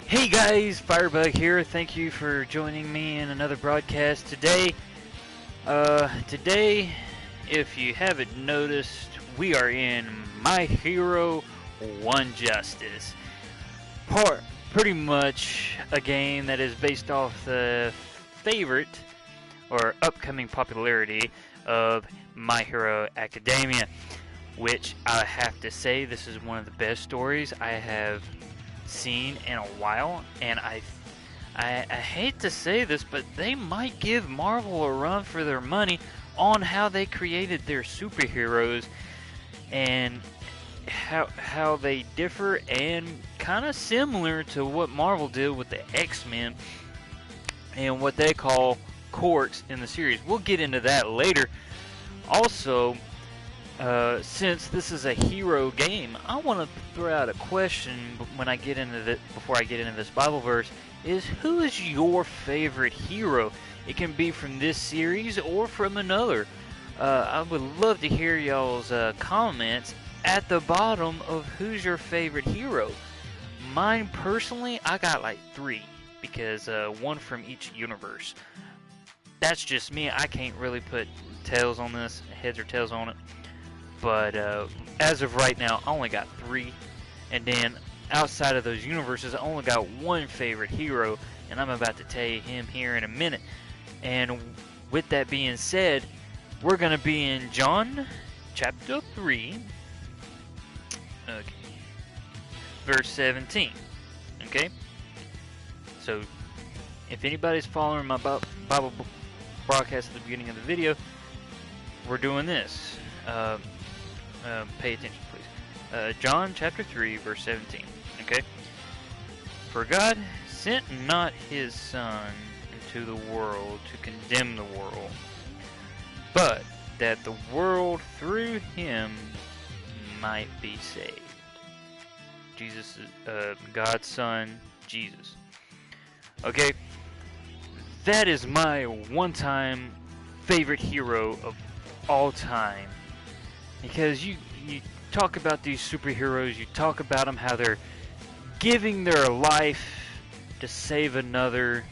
Hey guys, Firebug here. Thank you for joining me in another broadcast today. Today, if you haven't noticed, we are in My Hero One Justice. Pretty much a game that is based off the favorite or upcoming popularity of My Hero Academia, which I have to say this is one of the best stories I have seen in a while, and I hate to say this, but they might give Marvel a run for their money on how they created their superheroes and how they differ and kind of similar to what Marvel did with the X-Men and what they call quirks in the series. We'll get into that later. Also, since this is a hero game, I want to throw out a question when I get into before I get into this Bible verse, is who is your favorite hero? It can be from this series or from another. I would love to hear y'all's comments at the bottom of who's your favorite hero. Mine personally, I got like 3 because one from each universe. That's just me. I can't really put tails on this, heads or tails on it. But as of right now, I only got 3. And then outside of those universes, I only got 1 favorite hero, and I'm about to tell you him here in a minute. And with that being said, we're going to be in John chapter 3, okay, verse 17. Okay? So, if anybody's following my Bible broadcast at the beginning of the video, we're doing this. Pay attention, please. John chapter 3, verse 17. Okay? For God sent not his Son into the world to condemn the world, but that the world through him might be saved. Jesus is God's Son, Jesus. Okay? That is my one-time favorite hero of all time. Because you talk about these superheroes, you talk about them, how they're giving their life to save another,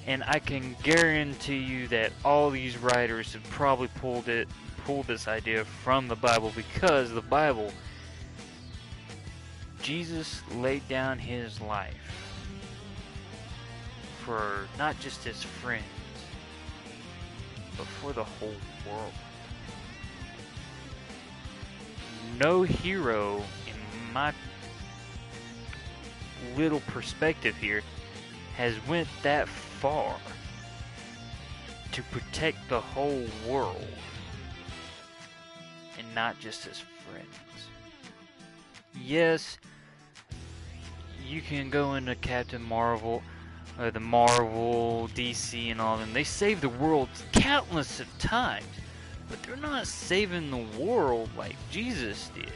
and I can guarantee you that all these writers have probably pulled this idea from the Bible, because the Bible, Jesus laid down his life for not just his friends, but for the whole world. No hero, in my little perspective here, has went that far to protect the whole world and not just his friends. Yes, you can go into Captain Marvel, or the Marvel, DC, and all them. They save the world countless of times. But they're not saving the world like Jesus did.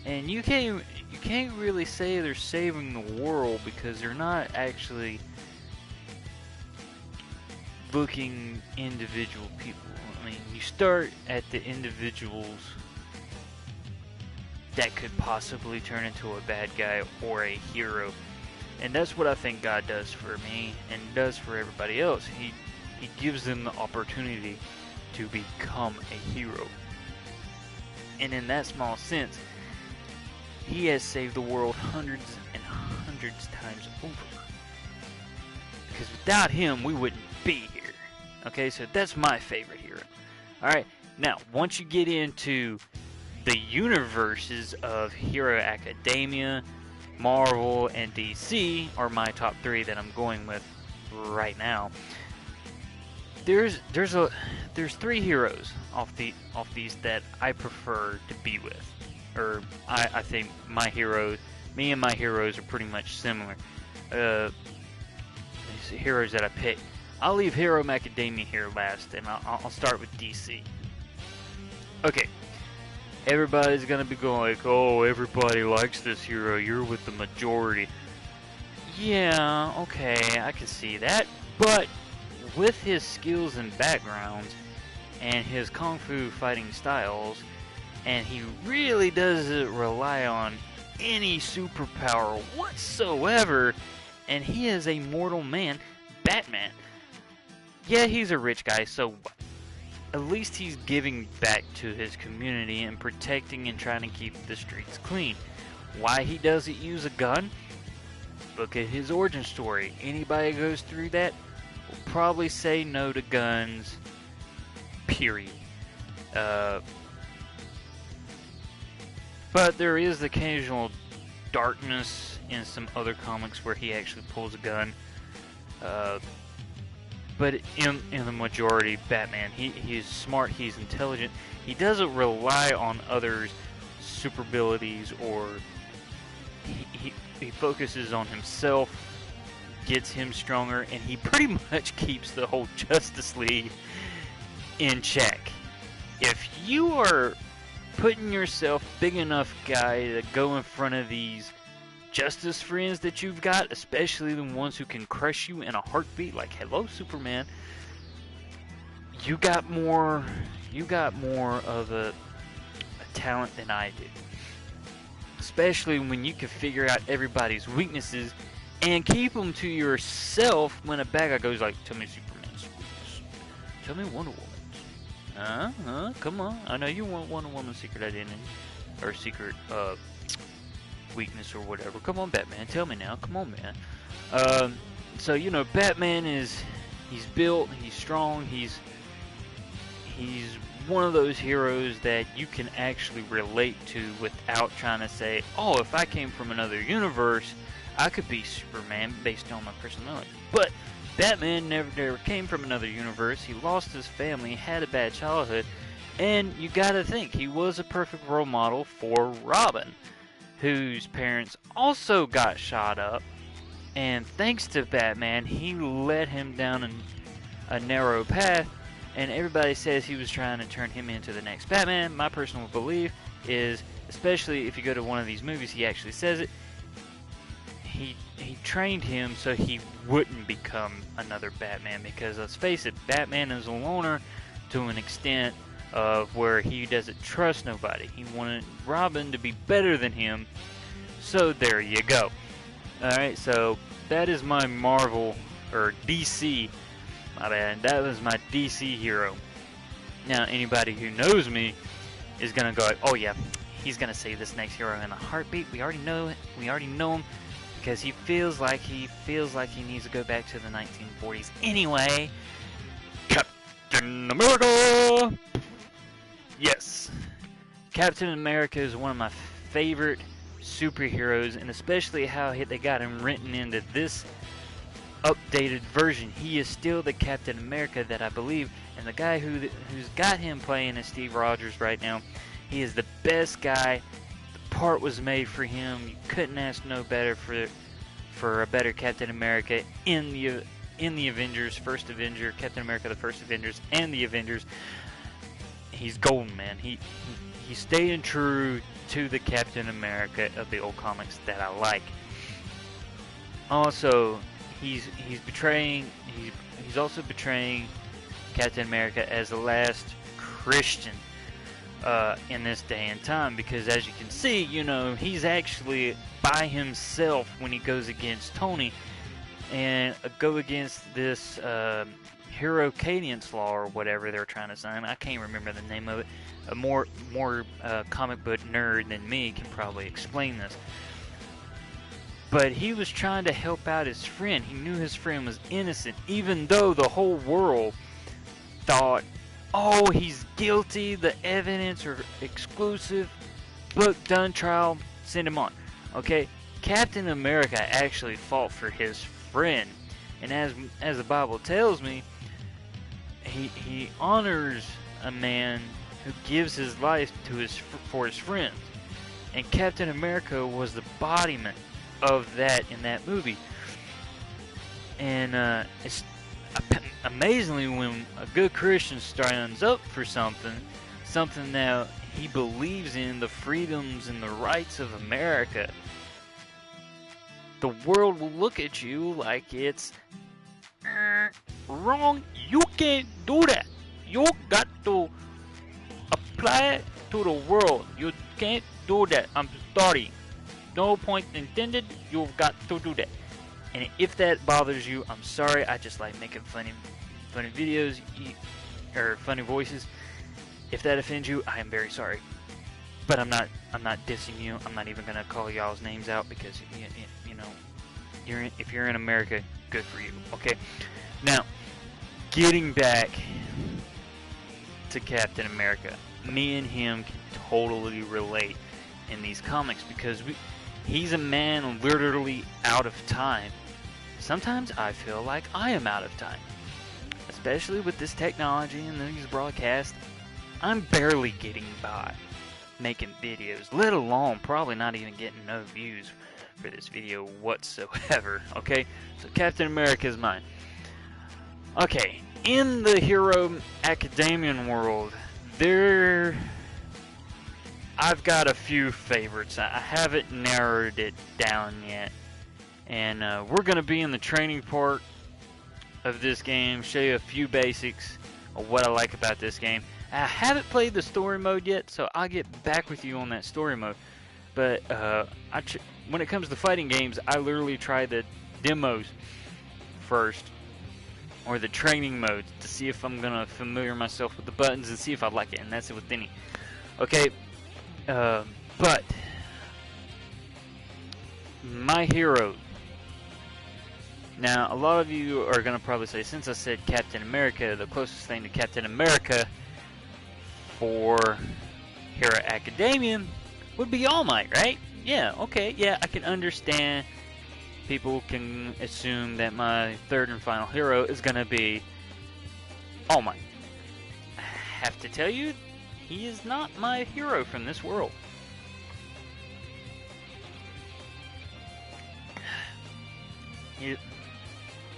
And you can't really say they're saving the world because they're not actually looking individual people. I mean, you start at the individuals that could possibly turn into a bad guy or a hero. And that's what I think God does for me and does for everybody else. He gives them the opportunity to become a hero. And in that small sense, he has saved the world hundreds and hundreds times over. Because without him, we wouldn't be here. Okay, so that's my favorite hero. Alright, now, once you get into the universes of Hero Academia, Marvel, and DC, are my top 3 that I'm going with right now. There's 3 heroes off these that I prefer to be with, or I think my hero Me and my heroes are pretty much similar. These heroes that I pick. I'll leave Hero Macadamia here last, and I'll start with DC. Okay. Everybody's gonna be going like, oh, everybody likes this hero, you're with the majority. Yeah, okay, I can see that. But with his skills and backgrounds, and his kung fu fighting styles, and he really doesn't rely on any superpower whatsoever, and he is a mortal man, Batman. Yeah, he's a rich guy, so what? At least he's giving back to his community and protecting and trying to keep the streets clean. Why he doesn't use a gun? Look at his origin story. Anybody who goes through that will probably say no to guns, period. But there is the occasional darkness in some other comics where he actually pulls a gun. But in the majority, Batman, he's smart, he's intelligent. He doesn't rely on others' super abilities, or he focuses on himself, gets him stronger, and he pretty much keeps the whole Justice League in check. If you are putting yourself big enough, guy, to go in front of these Justice friends that you've got, especially the ones who can crush you in a heartbeat, like hello Superman, you got more of a talent than I do. Especially when you can figure out everybody's weaknesses and keep them to yourself. When a bad guy goes like, tell me Superman's weakness, tell me Wonder Woman's. Come on, I know you want Wonder Woman's secret identity or secret weakness or whatever. Come on, Batman, tell me now. Come on, man. So you know, Batman he's built, he's strong, he's one of those heroes that you can actually relate to without trying to say, oh, if I came from another universe, I could be Superman based on my personality. But Batman never came from another universe. He lost his family, had a bad childhood, and you gotta think he was a perfect role model for Robin, whose parents also got shot up, and thanks to Batman, he led him down a narrow path, and everybody says he was trying to turn him into the next Batman. My personal belief is, especially if you go to one of these movies, he actually says it, he trained him so he wouldn't become another Batman, because let's face it, Batman is a loner to an extent of where he doesn't trust nobody. He wanted Robin to be better than him, so there you go. Alright, so that is my Marvel, or DC, my bad, that was my DC hero. Now, anybody who knows me is gonna go like, oh yeah, he's gonna say this next hero in a heartbeat. We already know it. We already know him, because he feels like he needs to go back to the 1940s anyway. Captain America! Yes, Captain America is one of my favorite superheroes, and especially how they got him written into this updated version. He is still the Captain America that I believe, and the guy who's got him playing is Steve Rogers right now. He is the best guy. The part was made for him. You couldn't ask no better for a better Captain America in the Avengers, First Avenger, Captain America, the First Avengers, and the Avengers. He's golden, man. He's staying true to the Captain America of the old comics that I like. Also, he's also betraying Captain America as the last Christian in this day and time, because as you can see, you know, he's actually by himself when he goes against Tony and go against this Hero Cadence Law or whatever they're trying to sign. I can't remember the name of it. A more comic book nerd than me can probably explain this. But he was trying to help out his friend. He knew his friend was innocent, even though the whole world thought, oh, he's guilty, the evidence are exclusive, book done, trial, send him on. Okay, Captain America actually fought for his friend, and as the Bible tells me, he honors a man who gives his life for his friends. And Captain America was the embodiment of that in that movie. And it's amazingly, when a good Christian stands up for something that he believes in, the freedoms and the rights of America, the world will look at you like it's wrong. You can't do that. You got to apply it to the world. You can't do that. I'm sorry. No point intended. You've got to do that. And if that bothers you, I'm sorry. I just like making funny videos or funny voices. If that offends you, I am very sorry. But I'm not dissing you. I'm not even gonna call y'all's names out because you know, if you're in America, good for you. Okay. Now, getting back to Captain America, me and him can totally relate in these comics because he's a man literally out of time. Sometimes I feel like I am out of time, especially with this technology and these broadcasts. I'm barely getting by making videos, let alone probably not even getting no views for this video whatsoever. Okay, so Captain America is mine. Okay, in the Hero Academia world, I've got a few favorites. I haven't narrowed it down yet. And we're going to be in the training part of this game, show you a few basics of what I like about this game. I haven't played the story mode yet, so I'll get back with you on that story mode. But when it comes to fighting games, I literally try the demos first, or the training mode, to see if I'm going to familiar myself with the buttons and see if I like it, and that's it with any. Okay, but my hero. Now, a lot of you are going to probably say, since I said Captain America, the closest thing to Captain America for Hero Academia would be All Might, right? Yeah, okay, yeah, I can understand. People can assume that my third and final hero is going to be All Might. I have to tell you, he is not my hero from this world.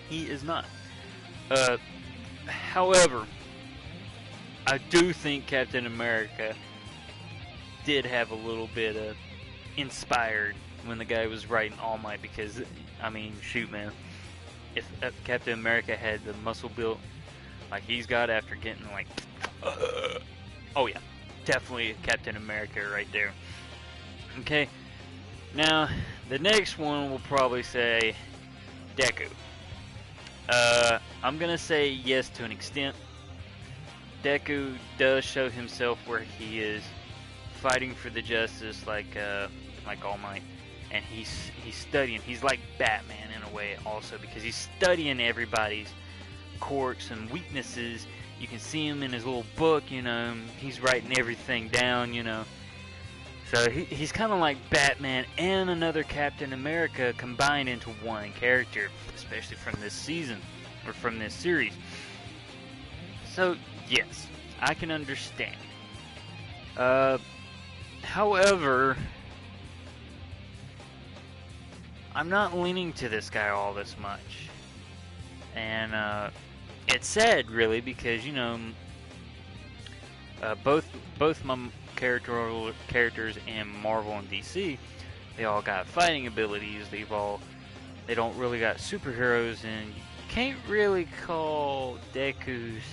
He is not. However, I do think Captain America did have a little bit of inspired when the guy was writing All Might, because, I mean, shoot, man. If Captain America had the muscle built like he's got after getting, like, oh yeah, definitely Captain America right there. Okay, now, the next one will probably say Deku. I'm gonna say yes to an extent. Deku does show himself where he is fighting for the justice, like All Might, and he's studying. He's like Batman in a way also, because he's studying everybody's quirks and weaknesses. You can see him in his little book, you know. He's writing everything down, you know. So he's kind of like Batman and another Captain America combined into one character, especially from this season, or from this series. So, yes, I can understand. However, I'm not leaning to this guy all this much. And it's sad, really, because, you know, both my characters in Marvel and DC, they all got fighting abilities. They don't really got superheroes, and you can't really call Deku's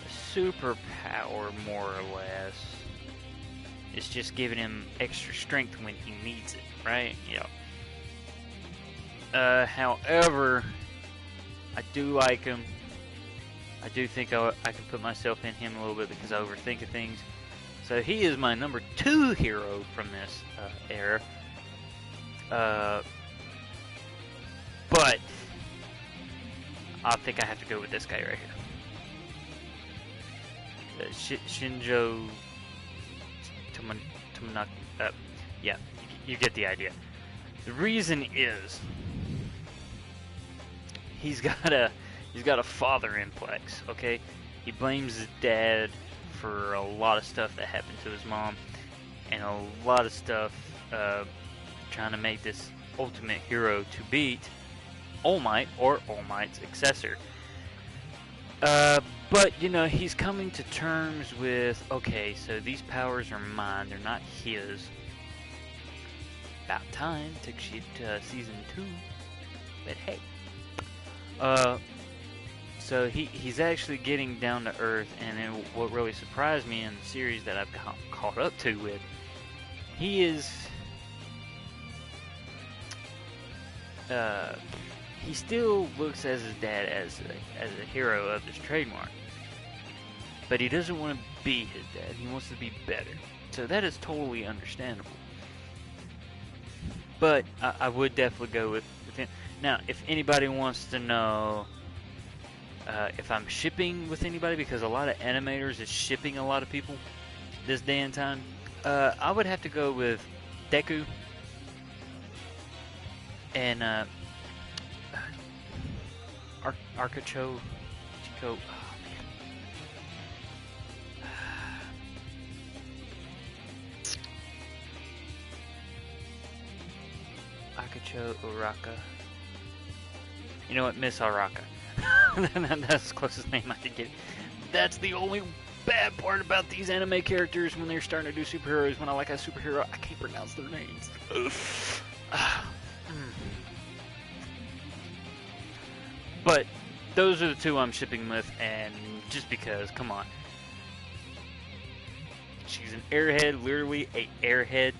a superpower, more or less. It's just giving him extra strength when he needs it, right? Yeah. However, I do like him. I do think I can put myself in him a little bit because I overthink things. So he is my number 2 hero from this era. But I think I have to go with this guy right here. Shinjo Tomonaka. Yeah, you get the idea. The reason is he's got a father implex, okay? He blames his dad for a lot of stuff that happened to his mom, and a lot of stuff trying to make this ultimate hero to beat All Might or All Might's successor. But, you know, he's coming to terms with, okay, so these powers are mine, they're not his. About time, took shit to season 2, but hey. So he's actually getting down to earth, and what really surprised me in the series that I've caught up to with, he still looks as his dad as a hero of this trademark, but he doesn't want to be his dad. He wants to be better. So that is totally understandable. But I would definitely go with him. Now, if anybody wants to know if I'm shipping with anybody, because a lot of animators is shipping a lot of people this day and time, I would have to go with Deku and Arcacho, Chico. Oh man, Arcacho Uraka. You know what, Miss Araka. That's the closest name I could get. That's the only bad part about these anime characters when they're starting to do superheroes. When I like a superhero, I can't pronounce their names. But those are the two I'm shipping with, and just because, come on. She's an airhead, literally a airhead,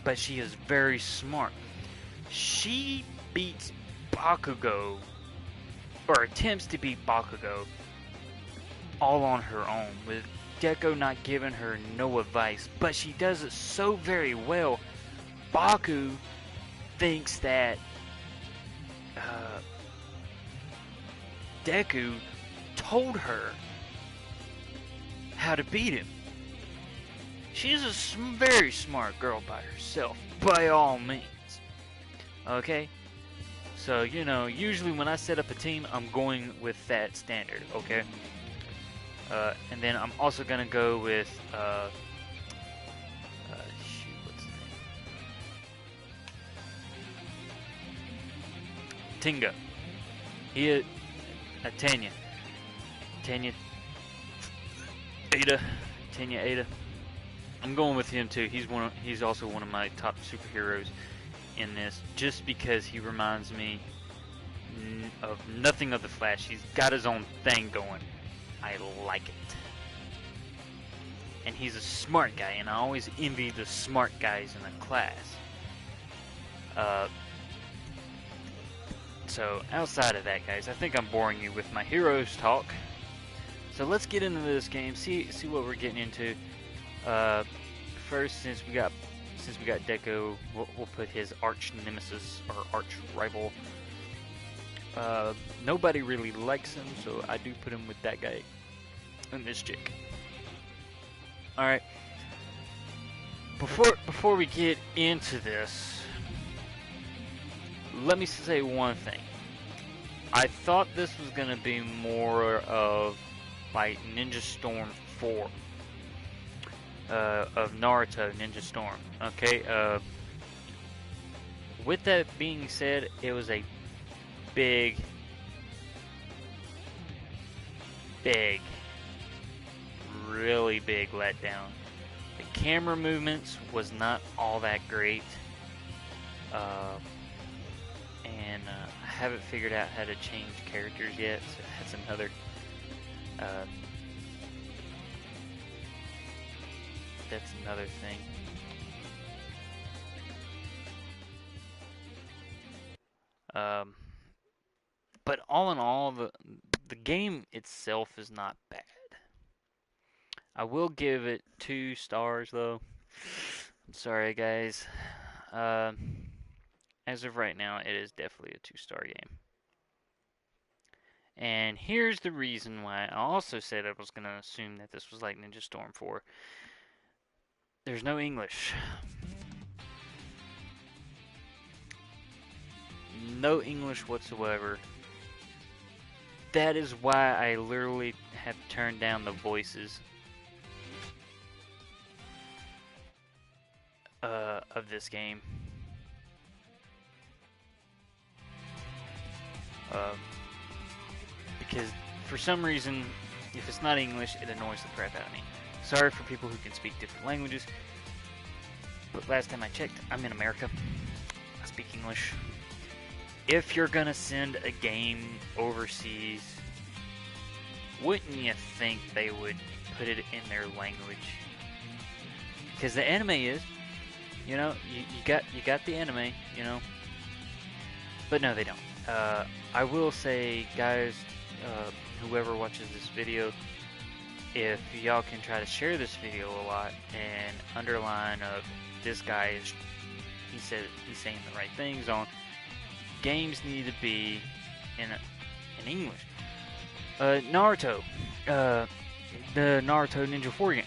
but she is very smart. She beats Bakugo, or attempts to beat Bakugo, all on her own, with Deku not giving her no advice, but she does it so very well. Baku thinks that Deku told her how to beat him. She's a very smart girl by herself, by all means. Okay? So, you know, usually when I set up a team, I'm going with that standard, okay? And then I'm also going to go with, shoot, what's his name? Tinga. He Tanya Ada. I'm going with him too. He's also one of my top superheroes in this, just because he reminds me of nothing of the Flash. He's got his own thing going. I like it. And he's a smart guy, and I always envy the smart guys in the class. So outside of that, guys, I think I'm boring you with my heroes talk. So let's get into this game. See what we're getting into. First, since we got Deku, we'll put his arch nemesis or arch rival. Nobody really likes him, so I do put him with that guy and this chick. All right. Before we get into this, let me say one thing. I thought this was going to be more of like Ninja Storm 4 of Naruto Ninja Storm. Okay, with that being said, it was a big, really big letdown. The camera movements was not all that great. And I haven't figured out how to change characters yet, so that's another thing. But all in all, the game itself is not bad. I will give it 2 stars though. I'm sorry, guys. As of right now, it is definitely a 2-star game. And here's the reason why. I also said I was going to assume that this was like Ninja Storm 4. There's no English. No English whatsoever. That is why I literally have turned down the voices. of this game. Because for some reason, if it's not English, it annoys the crap out of me. Sorry for people who can speak different languages, but last time I checked, I'm in America. I speak English. If you're gonna send a game overseas, wouldn't you think they would put it in their language? Because the anime is, you know, you got the anime, you know. But no, they don't. I will say, guys, whoever watches this video, if y'all can try to share this video a lot and underline of this guy is, he's saying the right things on games need to be in English. Naruto, the Naruto Ninja 4 game,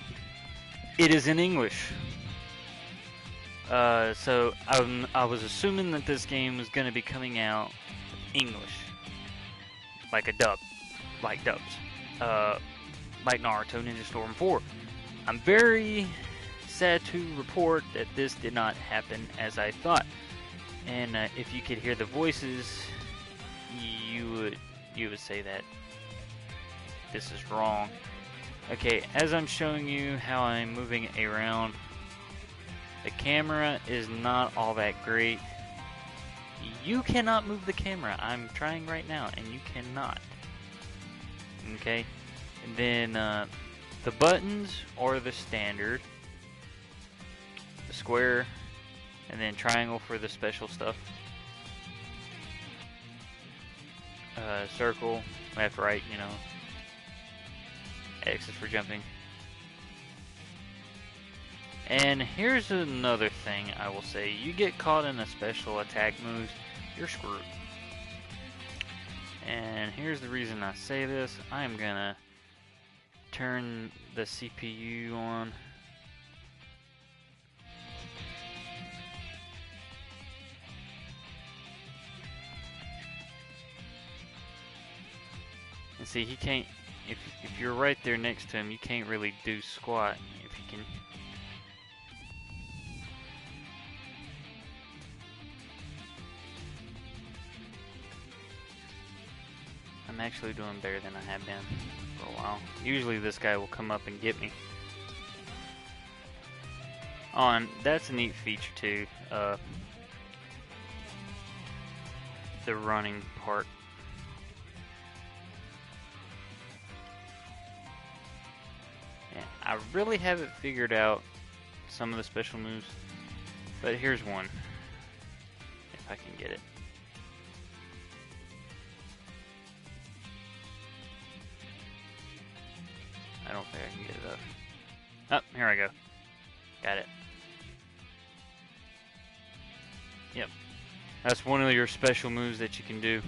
it is in English. So I was assuming that this game was going to be coming out English, like a dub, like dubs, like Naruto Ninja Storm 4. I'm very sad to report that this did not happen as I thought. And if you could hear the voices, you would say that this is wrong. Okay, as I'm showing you how I'm moving around, the camera is not all that great. You cannot move the camera. I'm trying right now, and you cannot. Okay, and then the buttons are the standard, the square, and then triangle for the special stuff. Circle, left, right, you know. X is for jumping. And here's another thing I will say. You get caught in a special attack moves, you're screwed. And here's the reason I say this. I'm gonna turn the CPU on. And see, he can't, if you're right there next to him, you can't really do squat. If you can. I'm actually doing better than I have been for a while. Usually this guy will come up and get me. Oh, and that's a neat feature too. The running part. Yeah, I really haven't figured out some of the special moves, but here's one. If I can get it. I don't think I can get it up. Oh, here I go. Got it. Yep. That's one of your special moves that you can do.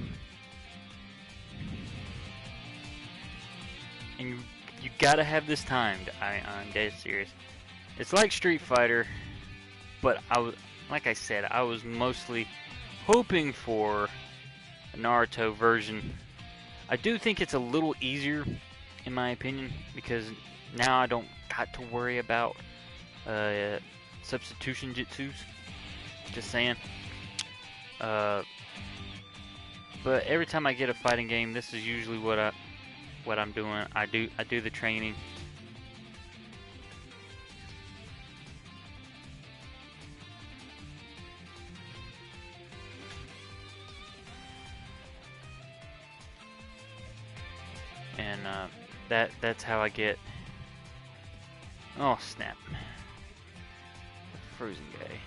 And you gotta have this timed. I'm dead serious. It's like Street Fighter, but like I said, I was mostly hoping for a Naruto version. I do think it's a little easier, in my opinion, because now I don't got to worry about substitution jutsus. Just saying. But every time I get a fighting game, this is usually what I'm doing. I do the training. And that's how I get. Oh snap! Frozen guy.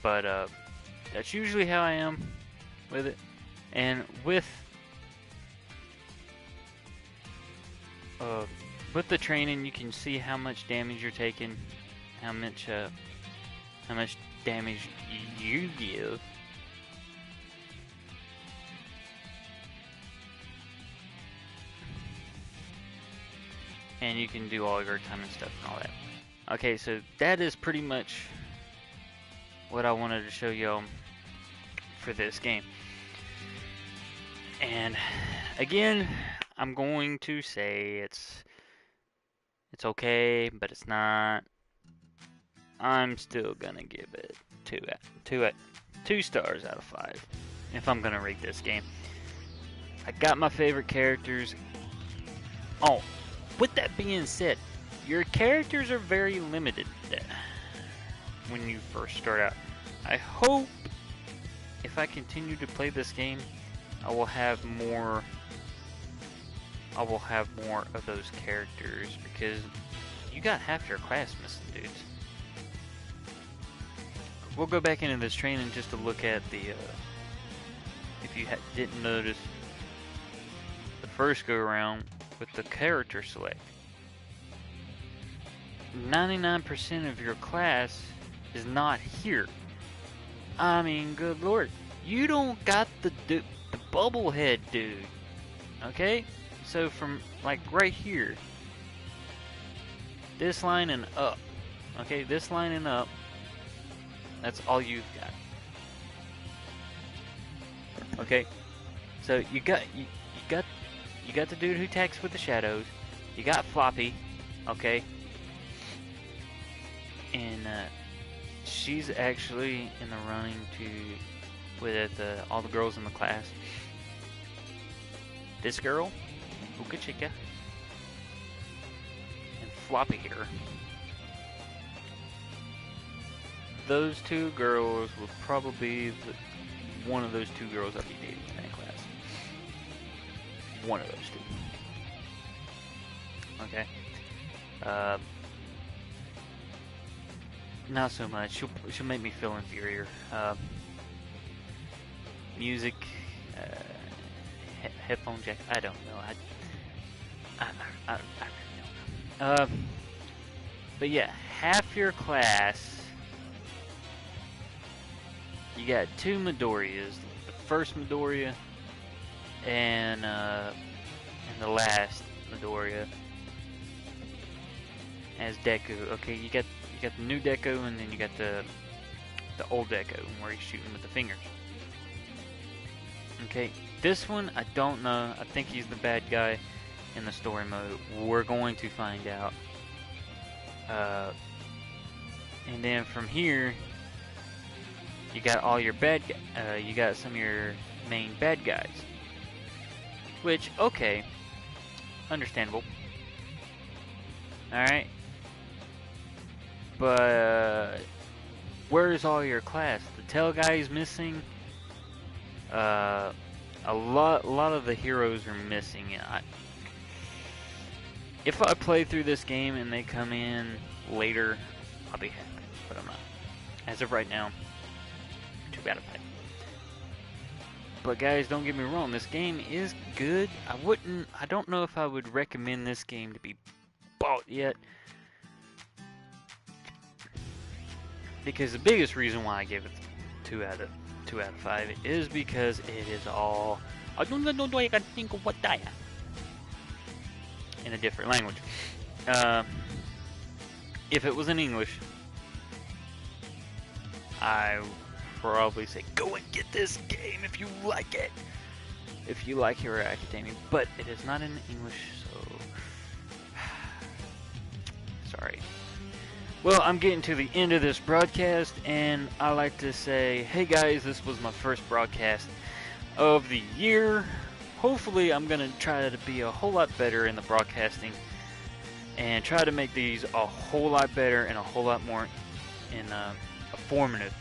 But that's usually how I am with it. And with the training, you can see how much damage you're taking, how much damage you give. And you can do all your time and stuff and all that. Okay, so that is pretty much what I wanted to show y'all for this game. And again, I'm going to say it's okay, but it's not. I'm still gonna give it 2 stars out of 5 if I'm gonna rate this game. I got my favorite characters. Oh, with that being said, your characters are very limited when you first start out. I hope if I continue to play this game, I will have more of those characters, because you got half your class missing, dudes. We'll go back into this training just to look at the, if you didn't notice, the first go around with the character select. 99% of your class is not here. I mean, good lord. You don't got the bubblehead dude. Okay? So from, like, right here. This line and up. Okay? This line and up. That's all you've got. Okay? So you got the dude who attacks with the shadows. You got Floppy. Okay? And she's actually in the running with all the girls in the class. This girl, Uka Chica, and Floppy here. Those 2 girls will probably be one of those 2 girls I'll be dating in that class. One of those 2. Okay. Not so much. She'll make me feel inferior. Music, headphone jack. I don't know. I really don't know. But yeah, half your class. You got 2 Midoriyas. The first Midoriya and the last Midoriya as Deku. Okay, you got the new Deku, and then you got the old Deku where he's shooting with the fingers. Okay, this one I don't know. I think he's the bad guy in the story mode. We're going to find out. And then from here, you got all your you got some of your main bad guys. Which, okay, understandable. Alright. But where's all your class? The tail guy is missing. A lot of the heroes are missing. If I play through this game and they come in later, I'll be happy. But I'm not. As of right now, too bad about it. But guys, don't get me wrong. This game is good. I don't know if I would recommend this game to be bought yet. Because the biggest reason why I gave it 2 out of 5 is because it is all in a different language. If it was in English, I would probably say go and get this game if you like it. If you like Hero Academia, but it is not in English, so sorry. Well, I'm getting to the end of this broadcast, and I like to say, hey guys, this was my first broadcast of the year. Hopefully, I'm going to try to be a whole lot better in the broadcasting, and try to make these a whole lot better and a whole lot more informative,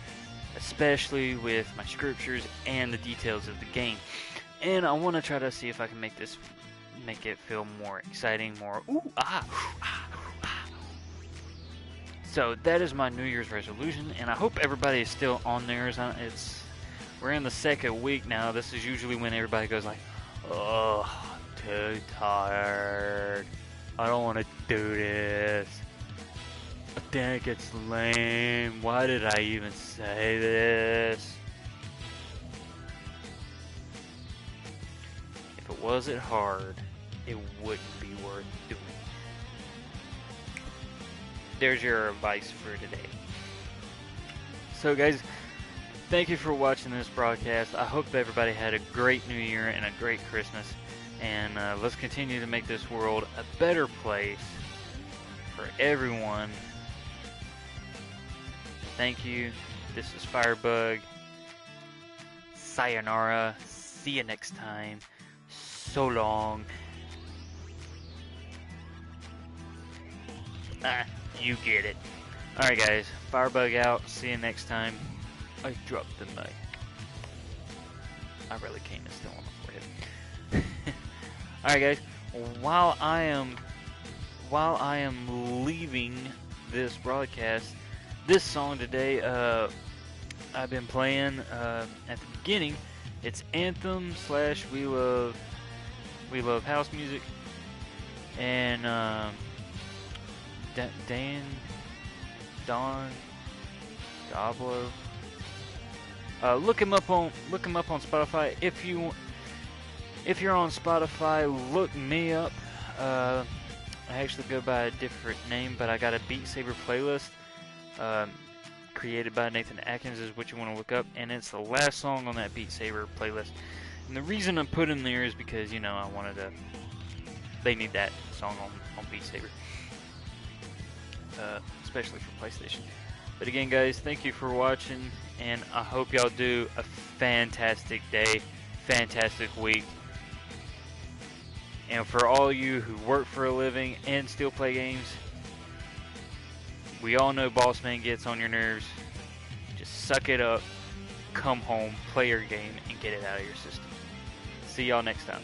especially with my scriptures and the details of the game. And I want to try to see if I can make it feel more exciting, more So that is my New Year's resolution, and I hope everybody is still on theirs. We're in the second week now. This is usually when everybody goes like, "Oh, I'm too tired. I don't want to do this. I think it's lame. Why did I even say this?" If it wasn't hard, it wouldn't be worth doing. There's your advice for today. So guys, thank you for watching this broadcast. I hope everybody had a great New Year and a great Christmas. And let's continue to make this world a better place for everyone. thank you. This is Firebug. Sayonara. See you next time. So long. You get it. Alright guys, Firebug out. See you next time. I dropped the mic. I really can't. It's still on the forehead. Alright guys, while I am leaving this broadcast, this song today, I've been playing at the beginning. It's Anthem / We Love House Music, and Don Goblo. Look him up on Spotify. If you're on Spotify, look me up. I actually go by a different name, but I got a Beat Saber playlist created by Nathan Adkins is what you want to look up, and it's the last song on that Beat Saber playlist. And the reason I put him there is because, you know, I wanted to. They need that song on Beat Saber, especially for PlayStation. But again, guys, thank you for watching, and I hope y'all do a fantastic day, fantastic week. And for all you who work for a living and still play games, we all know Boss Man gets on your nerves. Just suck it up, come home, play your game, and get it out of your system. See y'all next time.